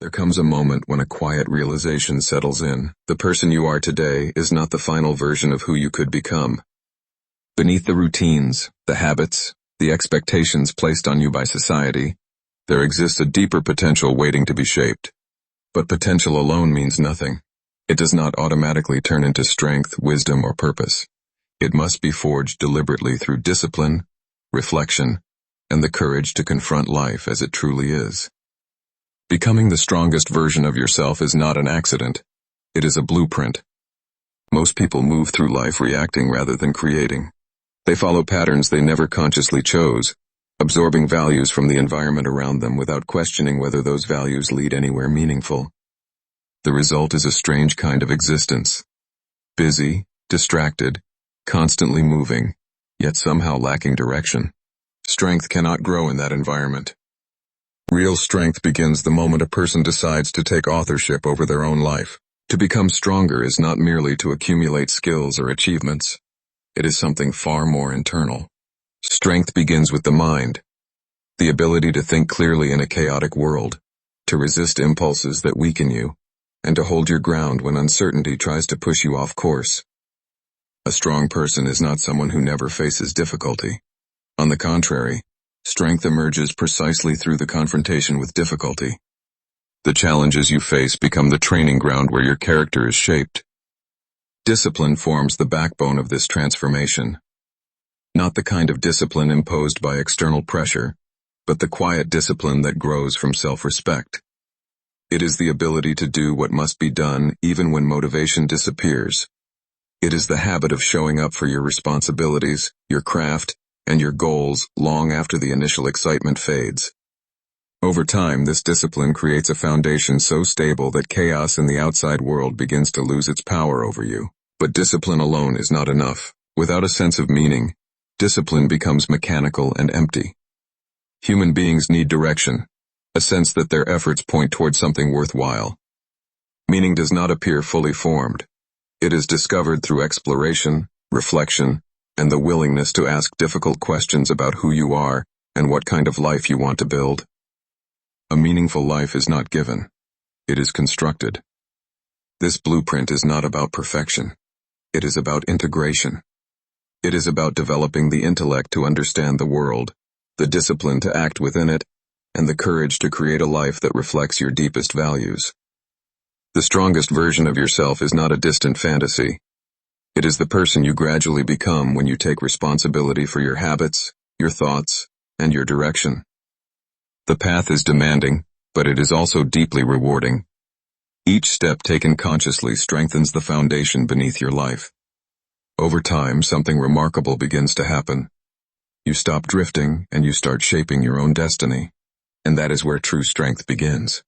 There comes a moment when a quiet realization settles in. The person you are today is not the final version of who you could become. Beneath the routines, the habits, the expectations placed on you by society, there exists a deeper potential waiting to be shaped. But potential alone means nothing. It does not automatically turn into strength, wisdom, or purpose. It must be forged deliberately through discipline, reflection, and the courage to confront life as it truly is. Becoming the strongest version of yourself is not an accident. It is a blueprint. Most people move through life reacting rather than creating. They follow patterns they never consciously chose, absorbing values from the environment around them without questioning whether those values lead anywhere meaningful. The result is a strange kind of existence. Busy, distracted, constantly moving, yet somehow lacking direction. Strength cannot grow in that environment. Real strength begins the moment a person decides to take authorship over their own life. To become stronger is not merely to accumulate skills or achievements. It is something far more internal. Strength begins with the mind. The ability to think clearly in a chaotic world, to resist impulses that weaken you, and to hold your ground when uncertainty tries to push you off course. A strong person is not someone who never faces difficulty. On the contrary, strength emerges precisely through the confrontation with difficulty. The challenges you face become the training ground where your character is shaped. Discipline forms the backbone of this transformation. Not the kind of discipline imposed by external pressure, but the quiet discipline that grows from self-respect. It is the ability to do what must be done even when motivation disappears. It is the habit of showing up for your responsibilities, your craft, and your goals long after the initial excitement fades. Over time, this discipline creates a foundation so stable that chaos in the outside world begins to lose its power over you. But discipline alone is not enough. Without a sense of meaning, discipline becomes mechanical and empty. Human beings need direction, a sense that their efforts point toward something worthwhile. Meaning does not appear fully formed. It is discovered through exploration, reflection, and the willingness to ask difficult questions about who you are and what kind of life you want to build. A meaningful life is not given. It is constructed. This blueprint is not about perfection. It is about integration. It is about developing the intellect to understand the world, the discipline to act within it, and the courage to create a life that reflects your deepest values. The strongest version of yourself is not a distant fantasy. It is the person you gradually become when you take responsibility for your habits, your thoughts, and your direction. The path is demanding, but it is also deeply rewarding. Each step taken consciously strengthens the foundation beneath your life. Over time, something remarkable begins to happen. You stop drifting and you start shaping your own destiny. And that is where true strength begins.